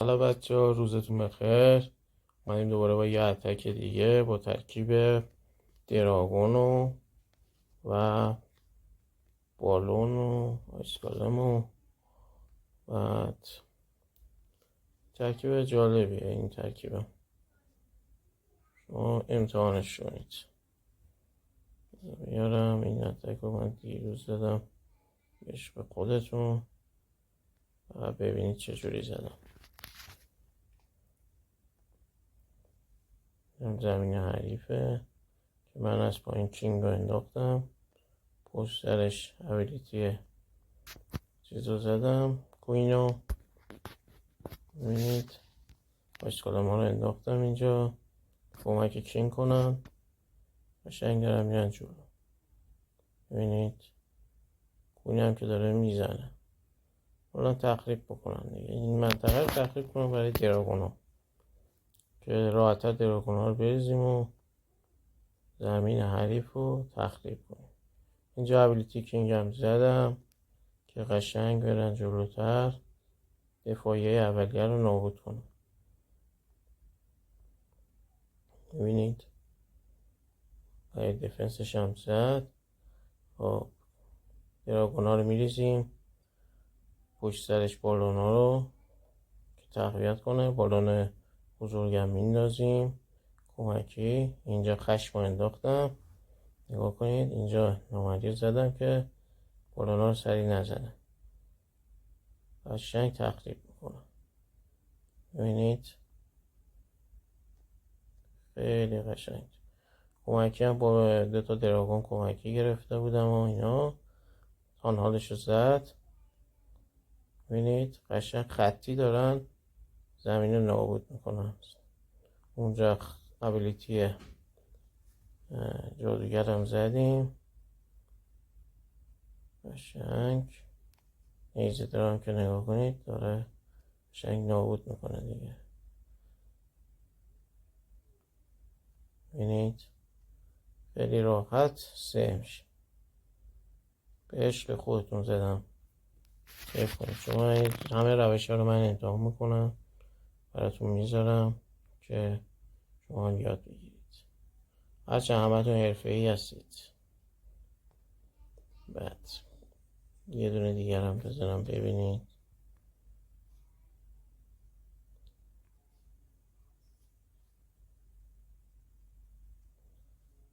حالا بچه ها روزتون بخیر. اومدیم دوباره با یه اتک دیگه با ترکیب دراگون و بالون و آیسکالم و بعد ترکیب جالبیه. این ترکیبه شما امتحانش کنید. بیارم این اتک رو من دیروز دادم بهش به خودتون و ببینید چجوری زدم. زمین حریفه که من از پایین کینگ رو انداختم، پشت سرش ابیلیتی چیز رو زدم، کوینو. ببینید آیسکالم ها رو انداختم اینجا کمک کینگ کنم، قشنگ دارم میرن جلو. ببینید کوینی هم که داره میزنه. حالا تخریب بکنم دیگه، این منطقه رو تخریب کنم برای دراگون ها که راحتر دراگون ها رو بریزیم و زمین حریف رو تخریب کنیم. اینجا ابیلیتی کینگ هم زدم که قشنگ برن جلوتر، دفاعیه اولیه رو نابود کنم. ببینید برای دفنسش هم زد. خب دراگون ها رو میریزیم پشت سرش، بالون ها رو که تقویت کنه. بالون بزرگم میندازیم کمکی. اینجا خشم رو انداختم، نگاه کنید اینجا نامردی زدم که بالون ها رو سریع نزنه، قشنگ تخریب میکنم. ببینید خیلی قشنگ. کمکی هم با 2 تا دراگون کمکی گرفته بودم و اینا تانهالش رو زد. ببینید قشنگ خطی دارن زمین رو نابود میکنن. اونجا ابیلیتی جادوگر هم زدیم قشنگ. نیزه دارم که نگاه کنید داره قشنگ نابود میکنه دیگه. ببینید خیلی راحت سه میشه. به عشق خودتون زدم، کیف کنید. شما همه روش ها رو من امتحان میکنم براتون میذارم که شما یاد بگیرید. هرچه همتون حرفه‌ای هستید. بعد یه دونه دیگر هم بزنم ببینید.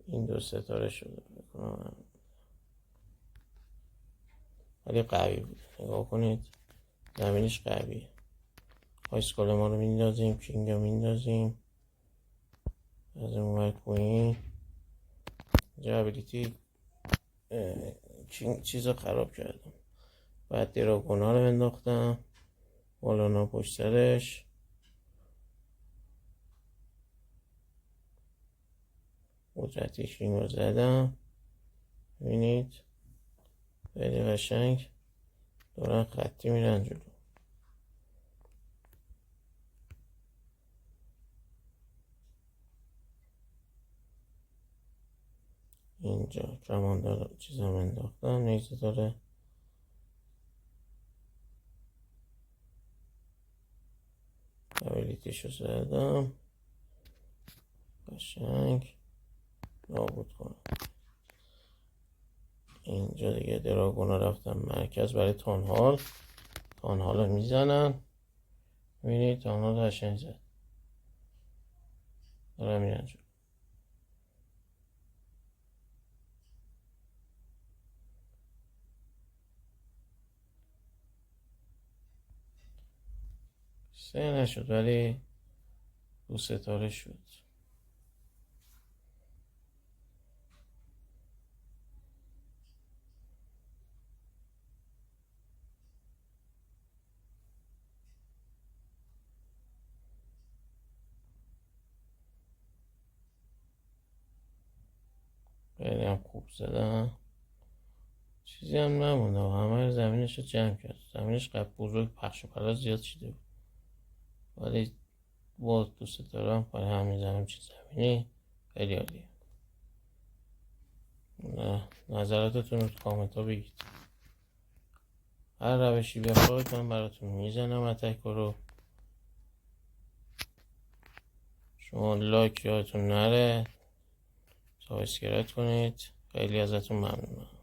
این 2 ستاره شده بکنم ولی قوی بود. نگاه کنید زمینش قویه. آیسکال ما رو میندازیم، کینگ رو میندازیم از اون ور کوین. اینجا ابیلیتی چیز رو خراب کردم. بعد دراگون ها رو انداختم، بالون ها پشت سرش. قدرتی کینگ رو زدم. ببینید خیلی قشنگ دارن خطی میرن جلو. اینجا کماندار چیز هم انداختم، نیزه داره. ابیلیتیش رو زدم قشنگ نابود کنم. اینجا دیگه دراگون ها رفتم مرکز برای تانهال. تانهال رو میزنن. ببینید تانهال قشنگ زد دارم میرن جلو. سه نشد ولی 2 ستاره شد. خیلی هم خوب زدم. چیزی هم نمونده، همه زمینش رو جمع کرد. زمینش قبل بزرگ پخش و پلا زیاد شده بود ولی با 2 ستاره هم برای همین زمین چیز زمینی خیلی عالیه. نظراتتون رو تو کامنت ها بگید. هر روشی بخواید من براتون میزنم اتک رو. شما لایک یادتون نره، سابسکرایب کنید. خیلی ازتون ممنونم.